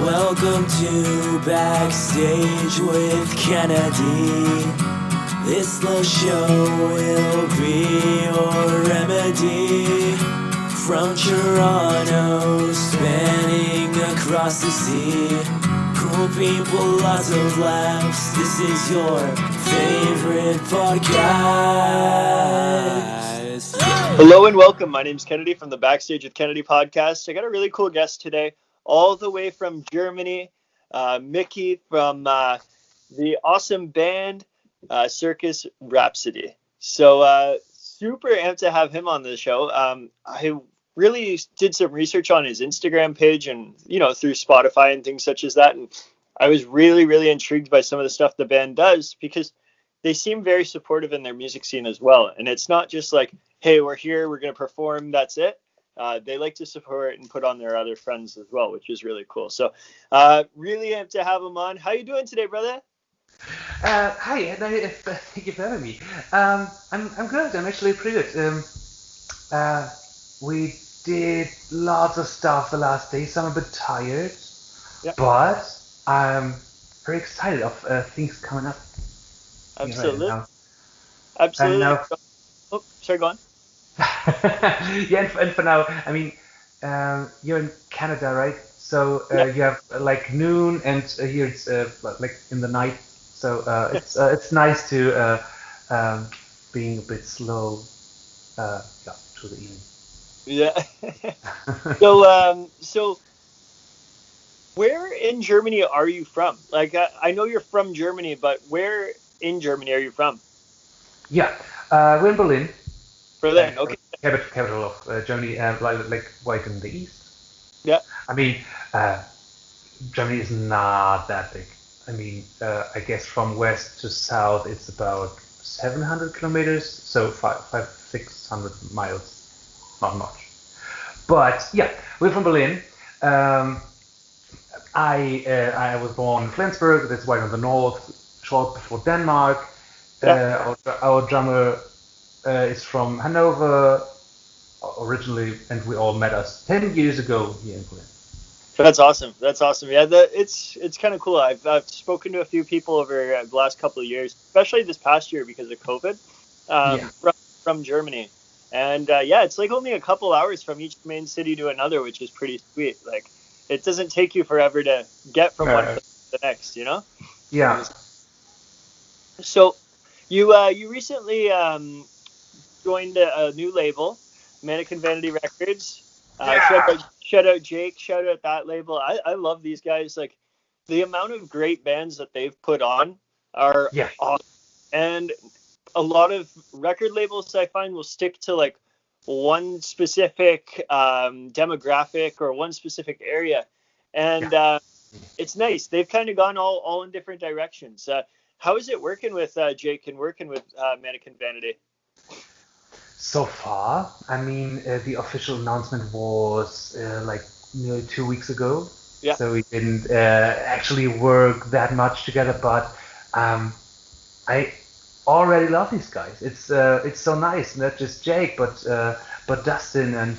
Welcome to Backstage with Kennedy. This little show will be your remedy. From Toronto, spanning across the sea. Cool people, lots of laughs. This is your favorite podcast. Hello and welcome. My name's Kennedy from the Backstage with Kennedy podcast. I got a really cool guest today, all the way from Germany, Michi from the awesome band Circus Rhapsody. So super amped to have him on the show. I really did some research on his Instagram page and, through Spotify and things such as that. And I was really, really intrigued by some of the stuff the band does because they seem very supportive in their music scene as well. And it's not just like, hey, we're here, we're going to perform, that's it. They like to support and put on their other friends as well, which is really cool. So really amped to have him on. How you doing today, brother? Hi, thank you for having me. I'm good. I'm actually pretty good. We did lots of stuff the last day, so I'm a bit tired. Yep. But I'm very excited of things coming up. Absolutely. Right Absolutely. now, oh, sorry, go on. yeah, and for now, I mean, you're in Canada, right? So you have like noon, and here it's like in the night. So it's nice to being a bit slow to the evening. Yeah. So where in Germany are you from? Like, I know you're from Germany, but where in Germany are you from? Yeah, we're in Berlin. Berlin, okay. Capital of Germany, like right in the east. Yeah. I mean, Germany is not that big. I mean, I guess from west to south, it's about 700 kilometers, so 600 miles, not much. But yeah, we're from Berlin. I was born in Flensburg, that's right on the north, short before Denmark. Our drummer is from Hanover originally, and we all met us 10 years ago here in Berlin. That's awesome. Yeah, it's kind of cool. I've spoken to a few people over the last couple of years, especially this past year because of COVID, from Germany. And it's like only a couple hours from each main city to another, which is pretty sweet. Like, it doesn't take you forever to get from one place to the next, Yeah. So you recently joined a new label, Mannequin Vanity Records. Shout out Jake, shout out that label. I love these guys. Like, the amount of great bands that they've put on are awesome. And a lot of record labels, I find, will stick to like one specific demographic or one specific area. And it's nice. They've kind of gone all in different directions. How is it working with Jake and working with Mannequin Vanity? So far, I mean, the official announcement was like nearly 2 weeks ago. Yeah. So we didn't actually work that much together, but I already love these guys. It's so nice, not just Jake, but Dustin and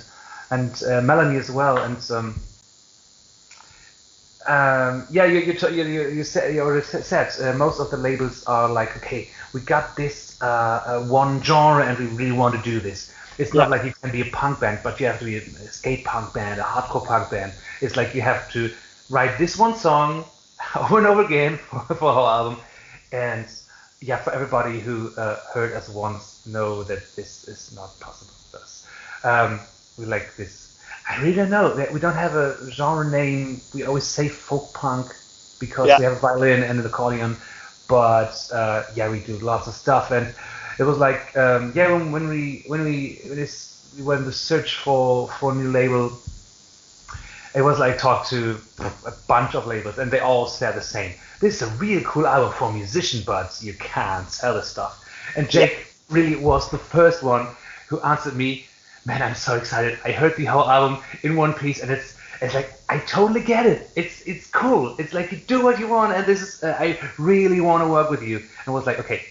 Melanie as well. And you already said most of the labels are like, okay, we got this one genre and we really want to do this. It's not like you can be a punk band, but you have to be a skate punk band, a hardcore punk band. It's like you have to write this one song over and over again for the whole album. And yeah, for everybody who heard us once, know that this is not possible for us. We like this. I really don't know. We don't have a genre name. We always say folk punk because we have a violin and an accordion. But we do lots of stuff. And it was like when we went to search for a new label, it was like talk to a bunch of labels, and they all said the same. This is a really cool album for a musician, but you can't sell this stuff. And Jake really was the first one who answered me. Man, I'm so excited. I heard the whole album in one piece, and it's like, I totally get it. It's cool. It's like, you do what you want, and this is I really want to work with you. And I was like, okay,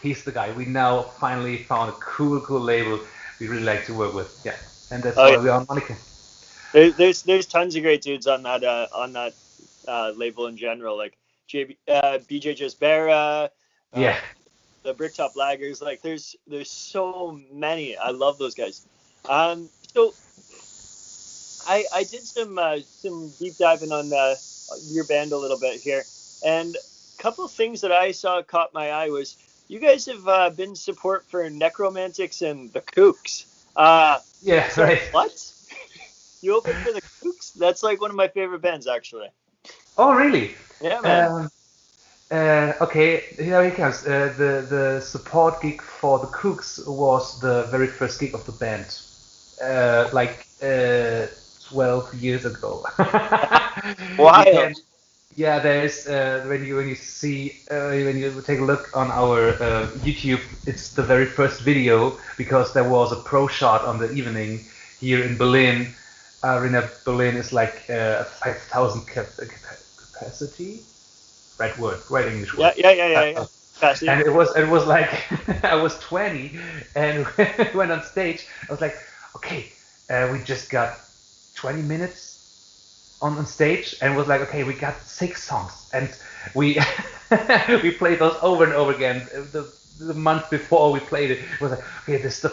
he's the guy. We now finally found a cool label we really like to work with. Yeah, and that's why we're on Mannequin. There's tons of great dudes on that label in general, like BJ Jasbera, Yeah. the Bricktop Laggers. Like there's so many. I love those guys. So I did some deep diving on your band a little bit here, and a couple of things that I saw caught my eye was you guys have been support for Necromantics and the Kooks. Yeah, So right. what? You opened for the Kooks? That's like one of my favorite bands, actually. Oh, really? Yeah, man. Um, okay, here it comes. The support gig for the Cooks was the very first gig of the band, like 12 years ago. You Wild. can, yeah, there's when you see when you take a look on our YouTube, it's the very first video because there was a pro shot on the evening here in Berlin. Arena Berlin is like 5,000 capacity. Right word, right English Yeah, word. yeah, yeah, yeah, yeah. Fascinating. And it was like I was 20 and went on stage. I was like, okay, we just got 20 minutes on stage, and it was like, okay, we got 6 songs, and we we played those over and over again. The month before we played it, it was like, okay, this is the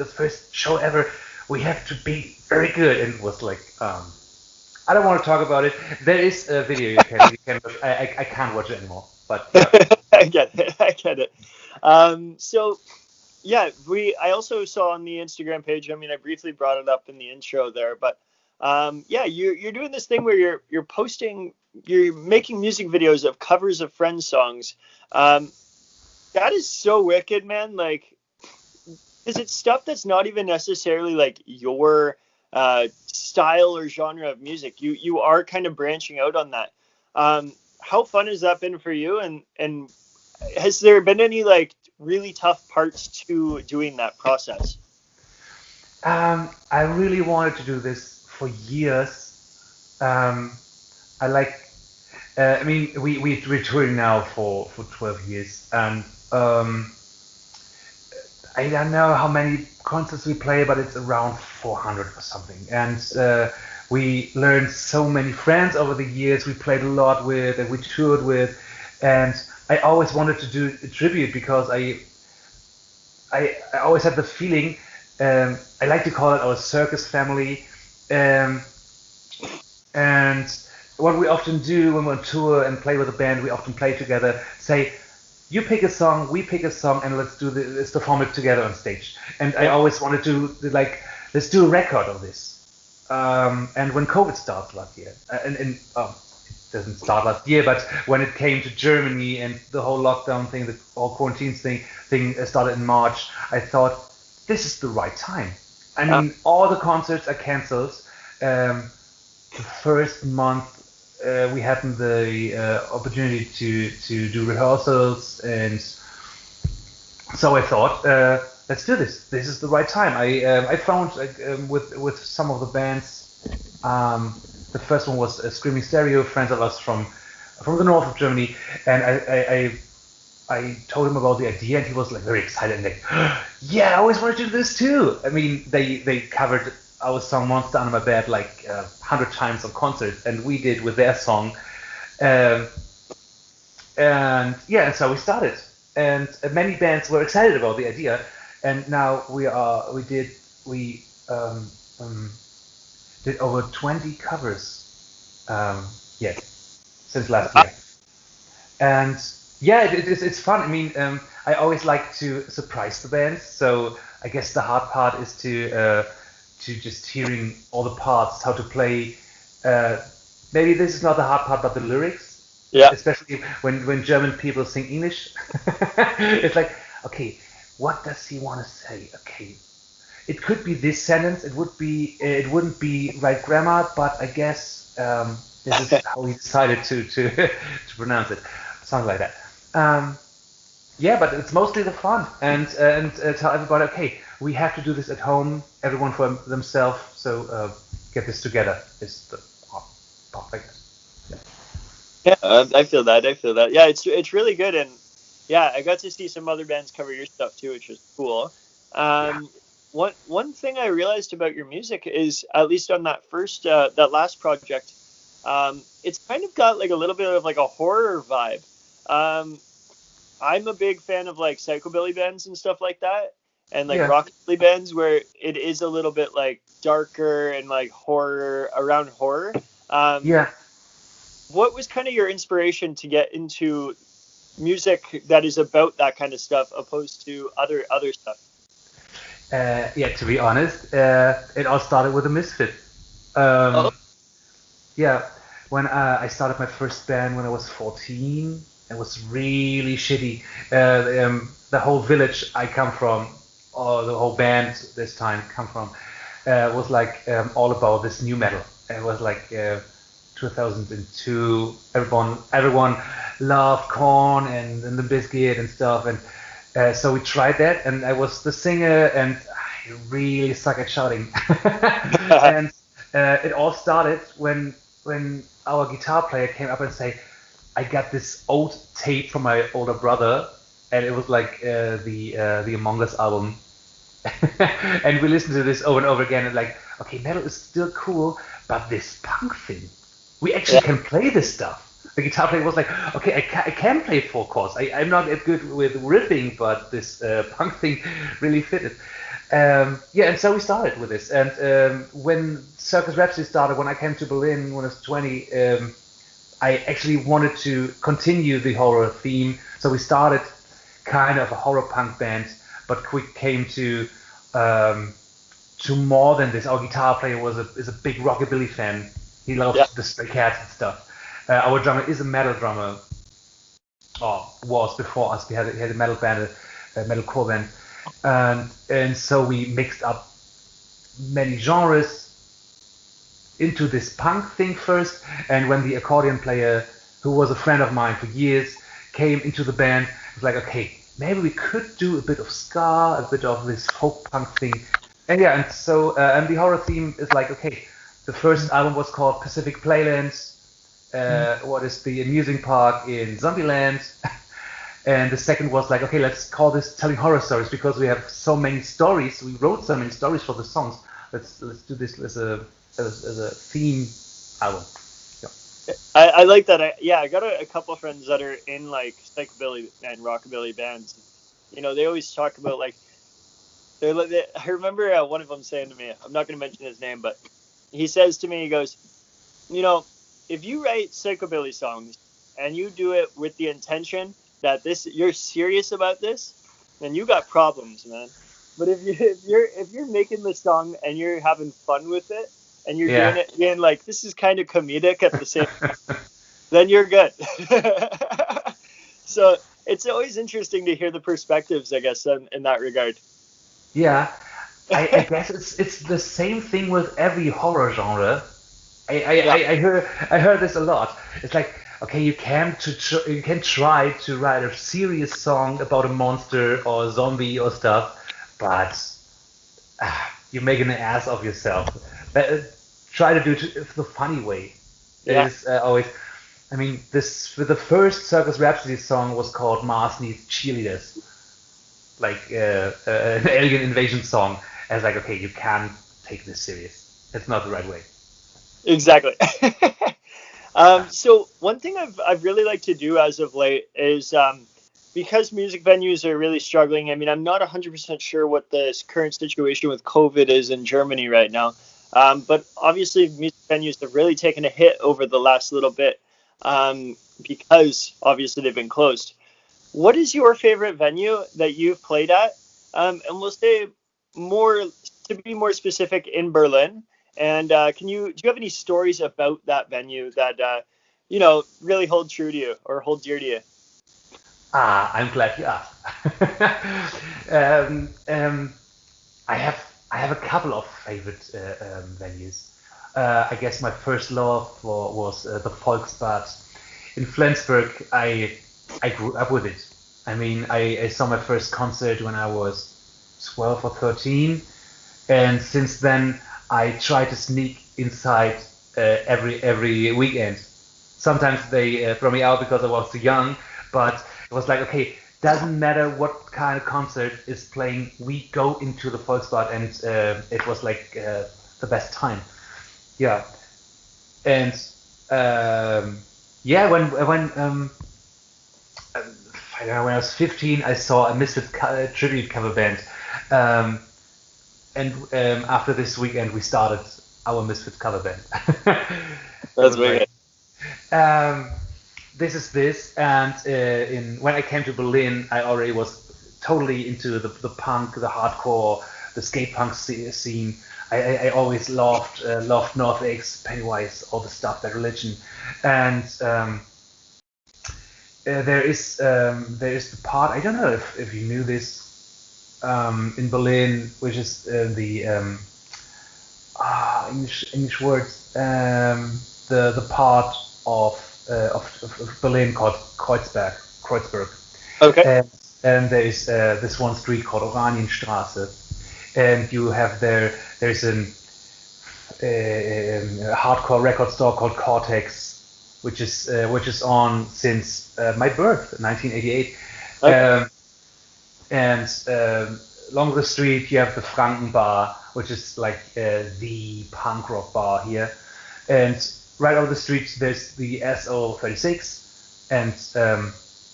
first show ever. We have to be very good, and it was like, I don't want to talk about it. There is a video you can watch. I can't watch it anymore. But yeah. I get it. I get it. So yeah, I also saw on the Instagram page. I mean, I briefly brought it up in the intro there, but yeah, you're doing this thing where you're making music videos of covers of friends' songs. That is so wicked, man. Like, is it stuff that's not even necessarily like your style or genre of music? You are kind of branching out on that. How fun has that been for you? And has there been any like really tough parts to doing that process? I really wanted to do this for years. I like. I mean, we're touring now for 12 years, and I don't know how many concerts we play, but it's around 400 or something. And we learned so many friends over the years. We played a lot with, and we toured with, and I always wanted to do a tribute because I always had the feeling. I like to call it our circus family. Um, and what we often do when we're on tour and play with a band, we often play together. Say, you pick a song, we pick a song, and let's perform it together on stage. And I Yeah. always wanted to like let's do a record of this. And when COVID started last year, and it doesn't start last year, but when it came to Germany and the whole lockdown thing, the whole quarantine thing started in March, I thought this is the right time. I mean, all the concerts are cancelled. The first month we had the opportunity to do rehearsals, and so I thought, let's do this. This is the right time. I found with some of the bands. The first one was Screaming Stereo, friends of us from the north of Germany, and I told him about the idea, and he was like very excited and like, yeah, I always wanted to do this too. I mean, they covered our song Monster Under My Bed like 100 times on concerts, and we did with their song. Um, and yeah, and so we started. And many bands were excited about the idea, and now we did over 20 covers, yeah, since last year. And yeah, it's fun. I mean, I always like to surprise the bands, so I guess the hard part is to just hearing all the parts, how to play. Maybe this is not the hard part, but the lyrics, Yeah. especially when German people sing English. It's like, okay, what does he want to say? Okay, it could be this sentence. It wouldn't be right grammar, but I guess this is how he decided to pronounce it, something like that. Yeah, but it's mostly the fun and tell everybody, okay, we have to do this at home, everyone for themselves. So get this together is the part, I guess. Yeah, I feel that. I feel that. Yeah, it's really good, and yeah, I got to see some other bands cover your stuff too, which was cool. Yeah. One thing I realized about your music is, at least on that last project, It's kind of got like a little bit of like a horror vibe. Um, I'm a big fan of like psychobilly bands and stuff like that, and like Yeah, rockabilly bands where it is a little bit like darker and like horror around horror. Um, yeah. what was kind of your inspiration to get into music that is about that kind of stuff opposed to other stuff? Yeah, to be honest, it all started with a misfit. Oh, Yeah, when I started my first band when I was 14, it was really shitty. The whole village I come from, or the whole band this time come from, was like all about this new metal. It was like 2002. Everyone loved Korn and the Biscuit and stuff, and so we tried that. And I was the singer, and I really suck at shouting. And it all started when our guitar player came up and say, "I got this old tape from my older brother," and it was like the Among Us album. And we listened to this over and over again, and like, okay, metal is still cool, but this punk thing, we actually yeah, can play this stuff. The guitar player was like, okay, I can play four chords. I'm not as good with riffing, but this punk thing really fitted. Yeah, and so we started with this. And when Circus Rhapsody started, when I came to Berlin when I was 20, I actually wanted to continue the horror theme. So we started kind of a horror punk band, but quick came um, to more than this. Our guitar player is a big rockabilly fan. He yeah, loves the Stray Cats and stuff. Our drummer is a metal drummer, or was before us. He had a metal band, a metal core band, and so we mixed up many genres into this punk thing first. And when the accordion player, who was a friend of mine for years, came into the band, it was like, okay, maybe we could do a bit of ska, a bit of this folk punk thing. And yeah, and so and the horror theme is like, okay, the first album was called Pacific Playlands. What is the amusing park in Zombieland? And the second was like, okay, let's call this telling horror stories because we have so many stories. We wrote so many stories for the songs. Let's do this as a theme album. Yeah. I like that. I got a couple friends that are in like psychobilly and rockabilly bands. You know, they always talk about like I remember one of them saying to me, I'm not going to mention his name, but he says to me, he goes, you know, if you write psychobilly songs and you do it with the intention that this you're serious about this, then you got problems, man. But if you're making the song and you're having fun with it and you're doing Yeah. it being like this is kind of comedic at the same, then you're good. So it's always interesting to hear the perspectives, I guess, in that regard. Yeah. I guess it's the same thing with every horror genre. Yeah, I heard this a lot. It's like, okay, you can try to write a serious song about a monster or a zombie or stuff, but you're making an ass of yourself. Uh, Try to do it the funny way. It yeah. is always. I mean, this the first Circus Rhapsody song was called Mars Needs Cheerleaders, like an alien invasion song. I was like, okay, you can't take this serious. It's not the right way. Exactly. So one thing I've really liked to do as of late is because music venues are really struggling. I mean, I'm not 100% sure what the current situation with COVID is in Germany right now, but obviously music venues have really taken a hit over the last little bit because obviously they've been closed. What is your favorite venue that you've played at? And we'll say more to be more specific in Berlin. And do you have any stories about that venue that really hold true to you or hold dear to you? I'm glad you asked. um, um, I have a couple of favorite venues. I guess my first love was the Volksbad in Flensburg. I grew up with it. I mean, I saw my first concert when I was 12 or 13, and since then I try to sneak inside every weekend. Sometimes they throw me out because I was too young, but it was like, okay, doesn't matter what kind of concert is playing, we go into the Volksbad, and it was like the best time. Yeah, and Yeah, I don't know, when I was 15, I saw a Misfits tribute cover band, um, and after this weekend, we started our Misfits cover band. It That's was wicked. like, um, this is this, and in when I came to Berlin, I already was totally into the punk, the hardcore, the skate punk scene. I always loved North X, Pennywise, all the stuff, that religion, and there is the part, I don't know if you knew this, in Berlin, which is English words, the part of Berlin called Kreuzberg, Okay. and there is this one street called Oranienstraße, and you have there's a hardcore record store called Cortex, which is on since my birth, 1988. Okay. And along the street you have the Franken Bar, which is like the punk rock bar here. And right over the street there's the SO36, and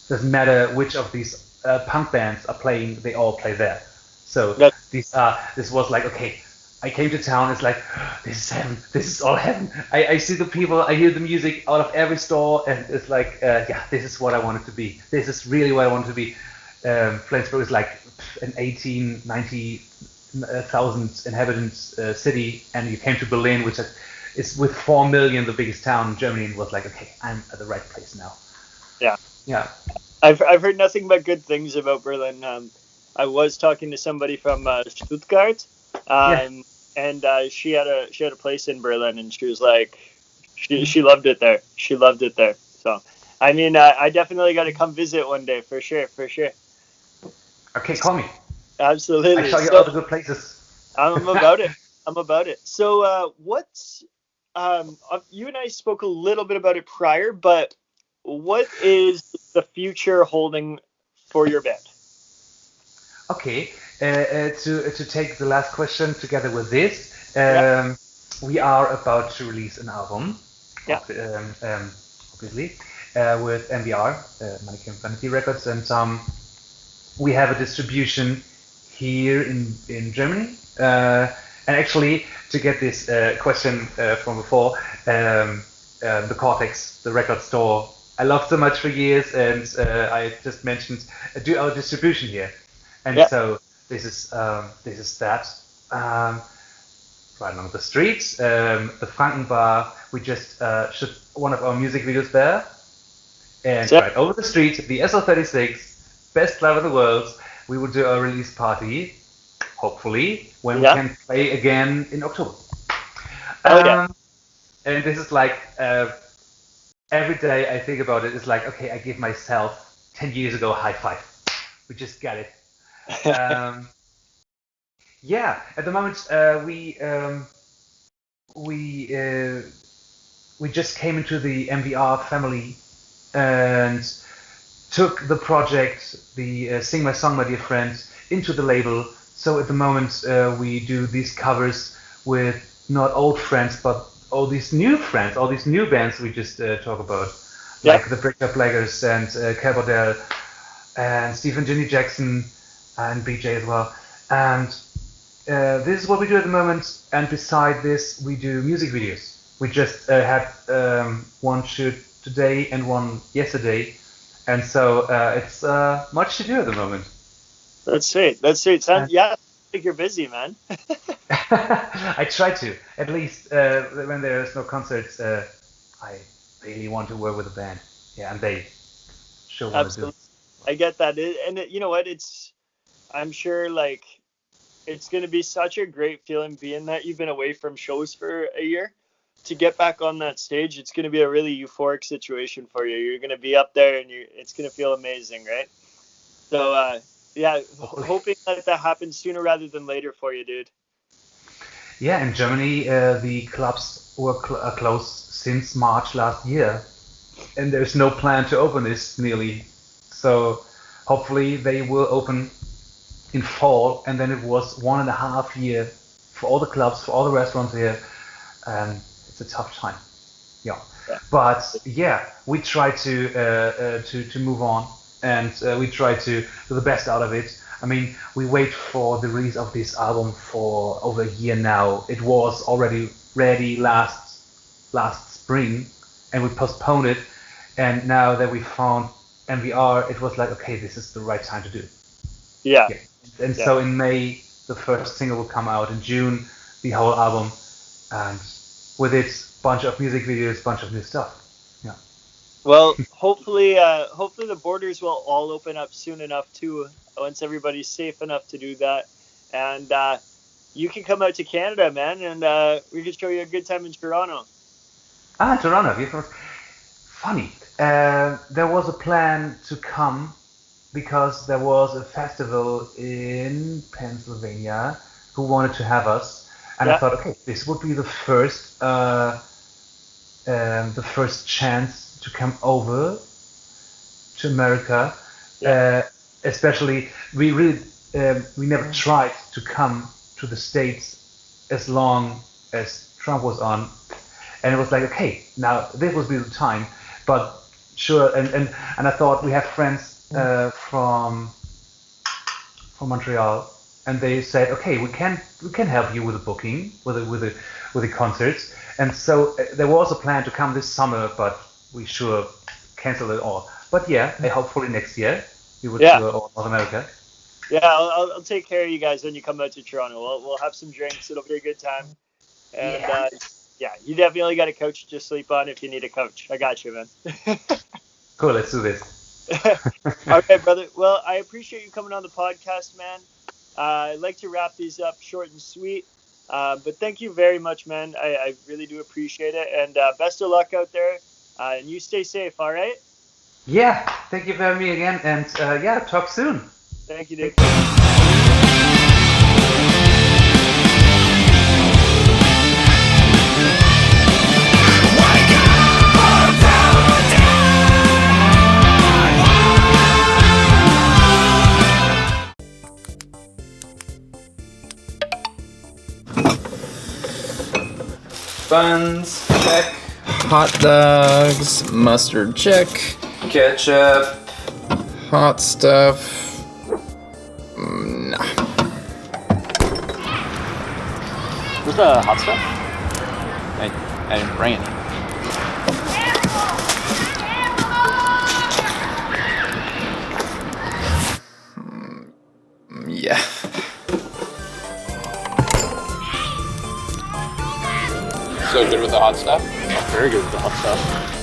doesn't matter which of these punk bands are playing, they all play there. So That, this was like, okay, I came to town, it's like, this is heaven, this is all heaven. I see the people, I hear the music out of every store, and it's like, yeah, this is what I wanted to be. This is really what I wanted to be. Flensburg is like an 90,000 inhabitant city, and you came to Berlin, which is with 4 million the biggest town in Germany, and was like, okay, I'm at the right place now. yeah. Yeah. I've heard nothing but good things about Berlin. I was talking to somebody from Stuttgart, Yeah. and she had a place in Berlin, and she was like, she loved it there. She loved it there. So, I mean, I definitely got to come visit one day for sure, for sure. Okay, call me. I Absolutely. show you all So the good places. I'm about it. I'm about it. So what's you and I spoke a little bit about it prior, but what is the future holding for your band? Okay, to take the last question together with this, Yeah, we are about to release an album, yeah, obviously, with MVR, Mannequin Vanity Records, and we have a distribution here in Germany. And actually, to get this question from before, the Cortex, the record store, I loved so much for years, and I just mentioned do our distribution here. And yeah. so this is that, right along the street, the Franken Bar. We just shot one of our music videos there, and So, right over the street, the SO36, best club in the world. We will do a release party, hopefully, when we yeah. can play again in October. Oh yeah. And this is like every day I think about it. It's like, okay, I give myself 10 years ago a high five. We just got it. Yeah, at the moment we just came into the MVR family and took the project, the Sing My Song, My Dear Friend, into the label. So at the moment we do these covers with not old friends, but all these new friends, all these new bands we just talk about, Yeah. like the Breakup Blaggers and Cal Bordell and Stephen Ginny Jackson and BJ as well. And this is what we do at the moment. And beside this, we do music videos. We just had one shoot today and one yesterday. And so it's much to do at the moment. That's sweet. That's sweet. And Yeah, I think you're busy, man. I try to. At least when there's no concerts, I really want to work with a band. Yeah, and they sure want to do. Absolutely. I get that. You know what? I'm sure like it's going to be such a great feeling being that you've been away from shows for a year to get back on that stage. It's going to be a really euphoric situation for you. You're going to be up there and it's going to feel amazing, right? So, yeah, Hopefully. hoping that happens sooner rather than later for you, dude. Yeah, in Germany, the clubs were closed since March last year, and there's no plan to open this nearly. So hopefully they will open in fall, and then it was 1.5 years for all the clubs, for all the restaurants here, and it's a tough time. Yeah. Yeah. But yeah, we try to move on, and we try to do the best out of it. I mean, we wait for the release of this album for over a year now. It was already ready last spring, and we postponed it. And now that we found MVR, it was like, okay, this is the right time to do it. Yeah. Yeah. And Yeah. so in May, the first single will come out. In June, the whole album, and with it, bunch of music videos, bunch of new stuff. Yeah. Well, hopefully the borders will all open up soon enough too, once everybody's safe enough to do that. And you can come out to Canada, man, and we can show you a good time in Toronto. Toronto. Funny. There was a plan to come because there was a festival in Pennsylvania who wanted to have us, and I Yeah. thought, okay, this would be the first chance to come over to America. Yeah. Especially, we never tried to come to the States as long as Trump was on, and it was like, okay, now this would be the time. But sure, and I thought we have friends from Montreal, and they said, okay, we can help you with the booking, with the concerts. And so there was a plan to come this summer, but we sure canceled it all. But yeah, hopefully next year we will Yeah. tour all North America. Yeah, I'll take care of you guys when you come out to Toronto. We'll have some drinks. It'll be a good time. And Yeah. yeah, you definitely got a couch to sleep on if you need a couch. I got you, man. Cool, let's do this. Okay, brother. Well, I appreciate you coming on the podcast, man. I'd like to wrap these up short and sweet. But thank you very much, man. I really do appreciate it. And best of luck out there. And you stay safe, all right? Yeah, thank you for having me again, and yeah, talk soon. Thank you, dude. Buns, check. Hot dogs, mustard check, Ketchup. hot stuff. Nah. Where's the hot stuff? I didn't bring any. Yeah. So good with the hot stuff? Very good with the hot stuff.